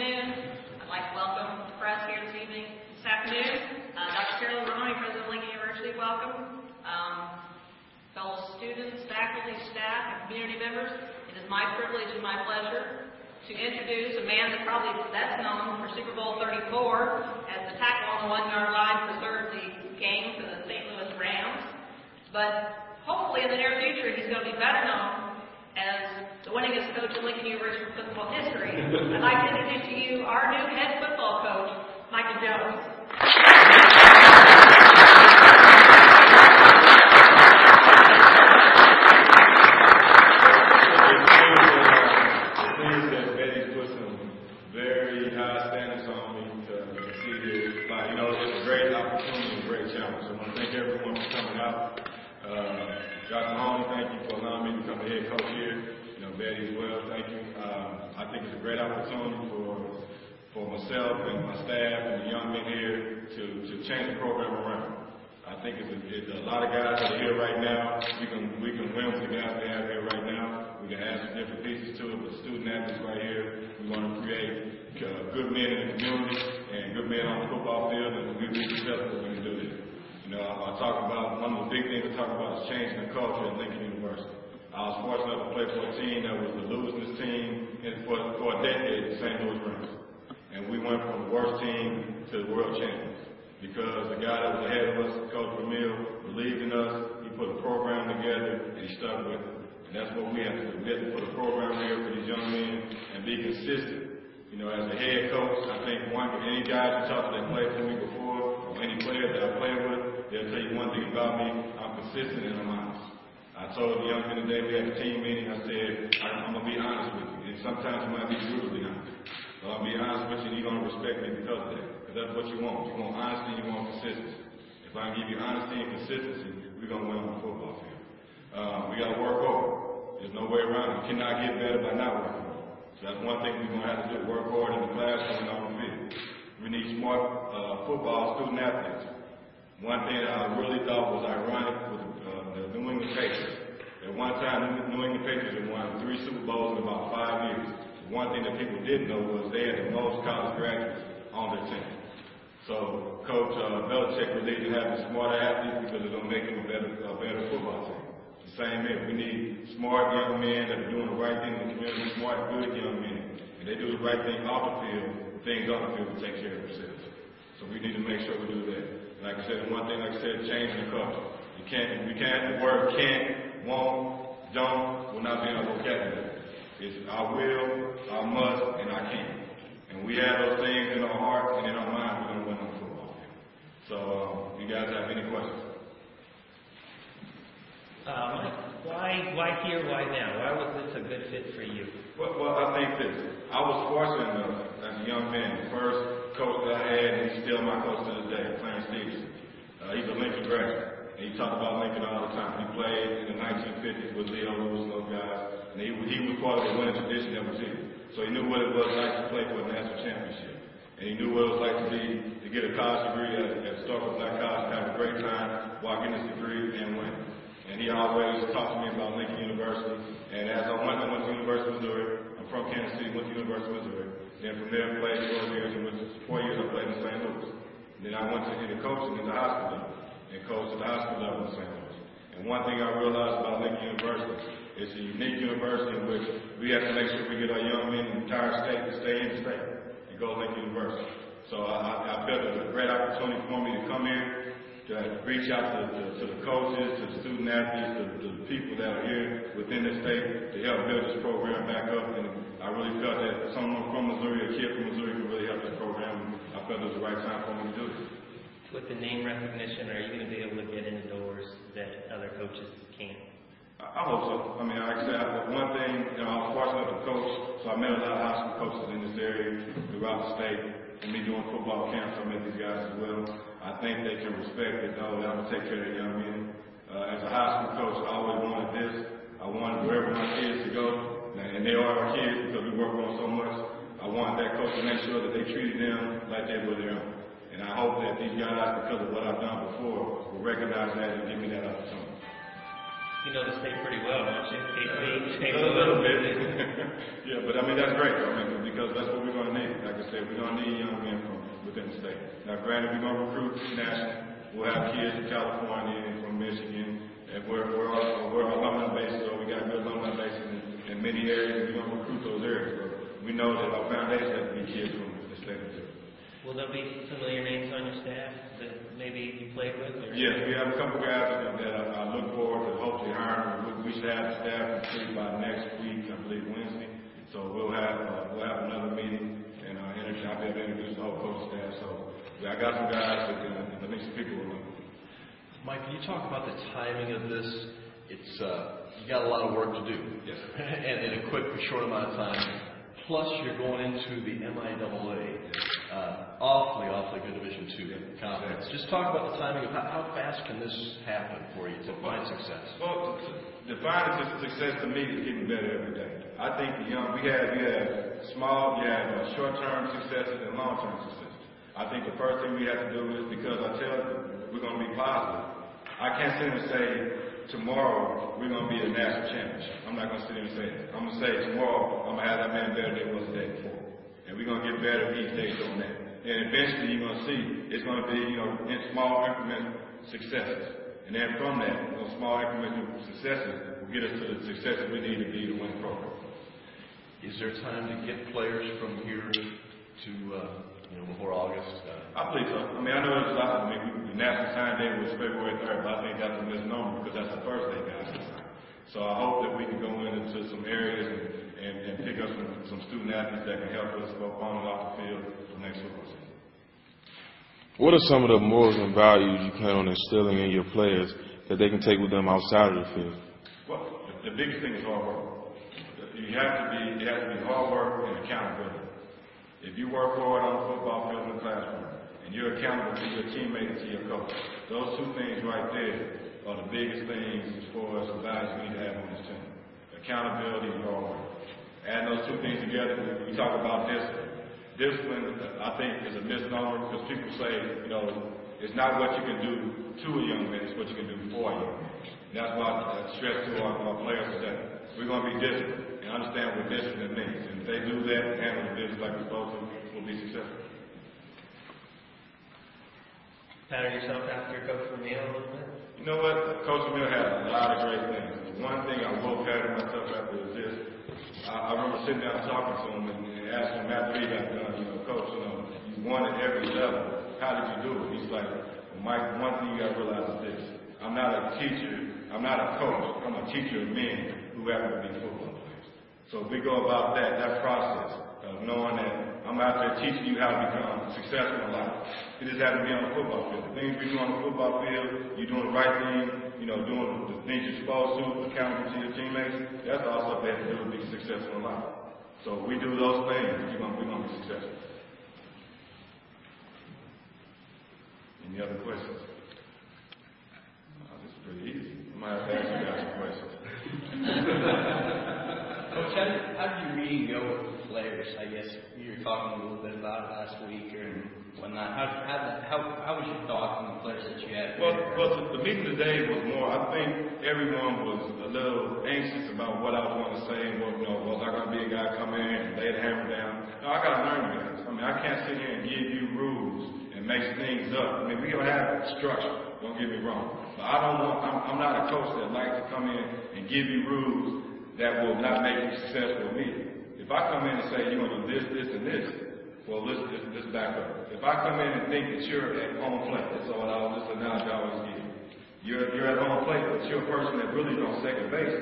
afternoon. I'd like to welcome the press here this afternoon. Dr. Carolyn Roney, President of Lincoln University, welcome. Fellow students, faculty, staff, and community members, it is my privilege and my pleasure to introduce a man that probably best known for Super Bowl 34 as the tackle on the 1-yard line preserved the game for the St. Louis Rams. But hopefully in the near future he's going to be better known as the winningest coach in Lincoln University football history. I'd like to introduce to you our new head football coach, Michael Jones. For myself and my staff and the young men here to change the program around. I think it's a lot of guys that are here right now. We can win with the guys we have here right now. We can add some different pieces to it, but student athletes right here, we want to create good men in the community and good men on the football field, and we'll be successful when we do this. You know, I talk about, one of the big things I talk about is changing the culture at Lincoln University. I was fortunate enough to play for a team that was the losingest team for a decade, the St. Louis Rams. And we went from the worst team to the world champions because the guy that was ahead of us, Coach Vermeil, believed in us. He put a program together and he stuck with it. And that's what we have to do. We have to put a program together for these young men and be consistent. You know, as a head coach, I think any guys you talk to that played for me before, or any players that I played with, they'll tell you one thing about me: I'm consistent and I'm honest. I told the young men today, we had a team meeting, I said, I'm going to be honest with you. And sometimes you might be brutally honest. But I'll be honest with you, and you're going to respect me because of that. Because that's what you want. You want honesty, you want consistency. If I can give you honesty and consistency, we're going to win on the football field. We got to work hard. There's no way around it. You cannot get better by not working hard. So that's one thing we're going to have to do, work hard in the classroom and on the field. We need smart football student athletes. One thing that I really thought was ironic was the New England Patriots. At one time, the New England Patriots had won 3 Super Bowls in about 5 years. One thing that people didn't know was they had the most college graduates on their team. So Coach Belichick believed in having smarter athletes because it's going to make them a better football team. The same here. We need smart young men that are doing the right thing in the community, smart, good young men. And they do the right thing off the field, the things on the field will take care of themselves. So we need to make sure we do that. Like I said, one thing, like I said, changing the culture. The word can't, won't, don't will not be in our vocabulary. It's I will, I must, and I can. And we have those things in our heart and in our mind, we're going to win on the football field. So, you guys have any questions? Mike, why here, why now? Why was this a good fit for you? Well, I think this. I was fortunate enough as a young man. The first coach that I had, and he's still my coach to this day, Clarence Stevenson. He's a Lincoln graduate. And he talked about Lincoln all the time. He played in the 1950s with Leo Lewis and those guys. And he was part of the winning tradition that was here. So he knew what it was like to play for a national championship. And he knew what it was like to get a college degree at Starkville Black College, have a great time while getting his degree and win. And he always talked to me about Lincoln University. And as I went to University of Missouri. I'm from Kansas City, went to University of Missouri. Then from there, played 4 years, and 4 years I played in St. Louis. And then I went into coaching at the high school level, and coached at the high school level in St. Louis. And one thing I realized about Lincoln University, it's a unique university in which we have to make sure we get our young men in the entire state to stay in the state and go to Lincoln University. So I felt it was a great opportunity for me to come here, to reach out to the coaches, to the student athletes, to the people that are here within the state to help build this program back up. And I really felt that someone from Missouri, a kid from Missouri, could really help this program. I felt it was the right time for me to do this. With the name recognition, are you going to be able to get in the doors that other coaches can't? I hope so. I mean, like I said, one thing, I was fortunate enough to coach, so I met a lot of high school coaches in this area throughout the state. And me doing football camps, I met these guys as well. I think they can respect it, know that I'm going to take care of the young men. As a high school coach, I always wanted this. I wanted wherever my kids to go, and they are our kids because we work on so much. I wanted that coach to make sure that they treated them like they were their own. And I hope that these guys, because of what I've done before, will recognize that and give me that opportunity. You know the state pretty well, don't you? A little bit. Yeah, but I mean, that's great. I mean, because that's what we're going to need. Like I said, we're going to need young men from within the state. Now, granted, we're going to recruit nationally. We'll have kids from California and from Michigan. And we're alumni bases, so we got good alumni bases in many areas. We're going to recruit those areas. But we know that our foundation has to be kids from the state of Georgia. Will there be familiar names on your staff that maybe you played with? Or? Yes, we have a couple guys that I look forward to hopefully hiring. We should have the staff complete by next week, I believe Wednesday. So we'll have another meeting, and I'll be able to introduce the whole coaching staff. So I got some guys that I think some people will know. Mike, can you talk about the timing of this? It's you got a lot of work to do, yes, and in a quick, short amount of time. Plus, you're going into the MIAA, awfully good Division II conference. Just talk about the timing of how fast can this happen for you to find success? Well, defining success to me is getting better every day. I think we have short-term successes and long-term successes. I think the first thing we have to do is, because I tell you, we're going to be positive. I can't sit and say, tomorrow we're going to be a national championship. I'm not going to sit there and say that. I'm going to say tomorrow I'm going to have that man better than it was the day before. And we're going to get better each day on that. And eventually you're going to see it's going to be, in small incremental successes. And then from that, those small incremental successes will get us to the successes we need to be to win the program. Is there time to get players from here to, before August? I believe so. I mean, I know there's a lot. The national sign day was February 3rd, but I think that's a misnomer because that's the first day guys can sign. So I hope that we can go into some areas and pick up some student athletes that can help us both on and off the field for the next football season. What are some of the morals and values you plan on instilling in your players that they can take with them outside of the field? Well, the biggest thing is hard work. It has to be hard work and accountability. If you work hard on the football field in the classroom and you're accountable to your teammates and to your coach, those two things right there are the biggest things as far as the values we need to have on this team. Accountability and hard work. Add those two things together, we talk about discipline. Discipline, I think, is a misnomer because people say, it's not what you can do to a young man, it's what you can do for a young man. And that's why I stress to our players today. We're going to be disciplined and understand what discipline means. And if they do that and handle the business like we're supposed to, we'll be successful. Pattern yourself after Coach Vermeil a little bit? You know what? Coach Vermeil had a lot of great things. The one thing I will pattern myself after is this. I remember sitting down talking to him and asking him after he got done, Coach, you won at every level. How did you do it? He's like, well, Mike, one thing you got to realize is this. I'm not a teacher. I'm not a coach. I'm a teacher of men who happen to be football players. So if we go about that process of knowing that I'm out there teaching you how to become successful in life. It just happens to be on the football field. The things we do on the football field, you're doing the right thing, doing the things you're supposed to, accountable to your teammates, that's all stuff they have to do to be successful in life. So if we do those things, we're going to be successful. Any other questions? This is pretty easy. I might have to ask you guys some questions. Coach, how did your meeting go with the players? I guess you were talking a little bit about it last week or whatnot. How was your thoughts on the players that you had? Well, the meeting today was more, I think everyone was a little anxious about what I was going to say and was I going to be a guy come in and lay the hammer down? No, I got to learn you guys. I can't sit here and give you rules and make things up. We're going to have structure, don't get me wrong. But I'm not a coach that likes to come in and give you rules that will not make you successful immediately. If I come in and say you're going to do this, and this, well, let's back up. If I come in and think that you're at home plate, that's this analogy I always give. You're at home plate, but you're a person that really is on second base.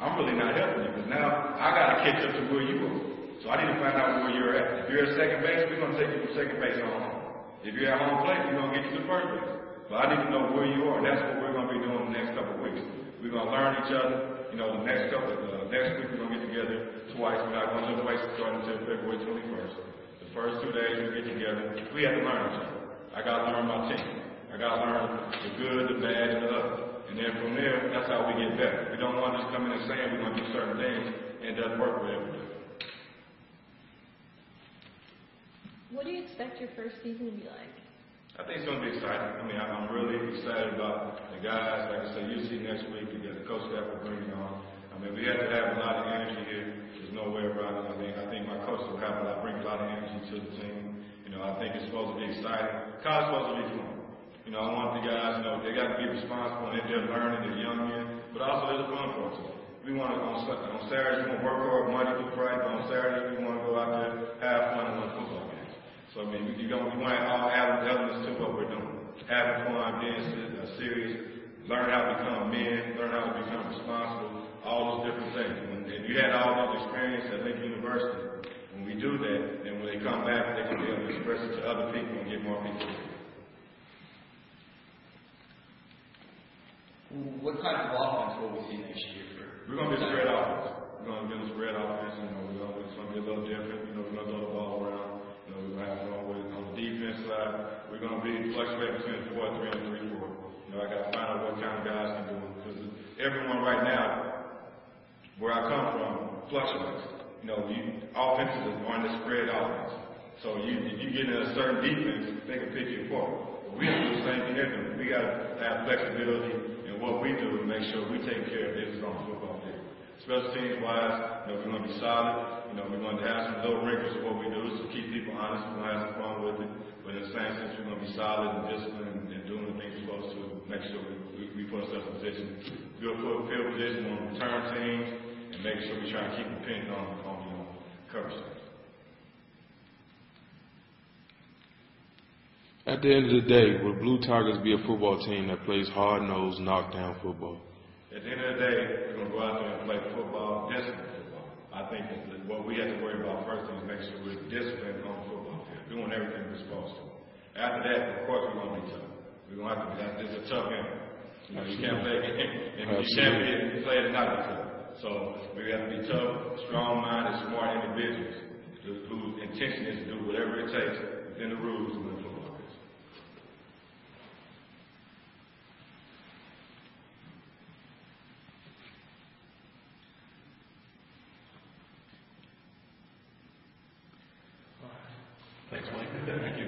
I'm really not helping you because now I got to catch up to where you are. So I need to find out where you're at. If you're at second base, we're going to take you from second base on home. If you're at home plate, we're going to get you to first base. But I need to know where you are, and that's what we're going to be doing the next couple of weeks. We're going to learn each other. Next week we're going to get together twice. We're not going to do twice starting until February 21st. The first 2 days we get together, we have to learn each other. I got to learn my team. I got to learn the good, the bad, and the ugly. And then from there, that's how we get better. We don't want to just come in and say we're going to do certain things and it doesn't work with everybody. What do you expect your first season to be like? I think it's going to be exciting. I'm really excited about the guys. Like I said, you'll see next week, the coach coaching staff for bringing on. I mean, we have to have a lot of energy here. There's no way around it. I think my coaches will bring a lot of energy to the team. You know, I think it's supposed to be exciting. College is supposed to be fun. You know, I want the guys, you know, they got to be responsible and they're learning, they're young men, but also there's a fun part to it. We want to, on Saturdays, we want to work hard, Monday through Friday, but on Saturdays, we want to go out there, have fun, and win football games. So, I mean, we want all elements to what we're doing. Having fun, being serious, learn how to become men, learn how to become responsible, all those different things. And you had all those experiences at Lincoln University. When we do that, then when they come back, they can be able to express it to other people and get more people. What type of offense will we see next year? We're going to be a spread offense. We're going to be a spread offense. You know, it's going to be a little different. You know, we're going to throw the ball around. You know, we're going to have fun with it. On the defense side, we're going to be fluctuating between 4-3 and 3-4. You know, I got to find out what kind of guys can do it. Because everyone right now, where I come from, fluctuates. You know, offenses are on the spread offense. So if you get in a certain defense, they can pick you apart. But we have to do the same thing they're doing. We got to have flexibility in what we do to make sure we take care of business on the football field. Special teams wise, you know, we're going to be solid. You know, we're going to have some little wrinkles of what we do to keep people honest. We're going to have some fun with it. But in the same sense, we're going to be solid and disciplined and doing the things we're supposed to make sure we put ourselves in position. Good field position on return teams and make sure we try to keep the pin on coverage teams. At the end of the day, will Blue Tigers be a football team that plays hard-nosed, knockdown football? At the end of the day, we're going to go out there and play football, disciplined football. I think that what we have to worry about first is make sure we're disciplined on the football field, doing everything we're supposed to. After that, of course, we're going to be tough. We're going to have to be, it's a tough game. You know, you can't play a game, and you can't play it and not be tough. So we have to be tough, strong-minded, smart individuals whose intention is to do whatever it takes within the rules to win football. Thanks, Mike. Thank you.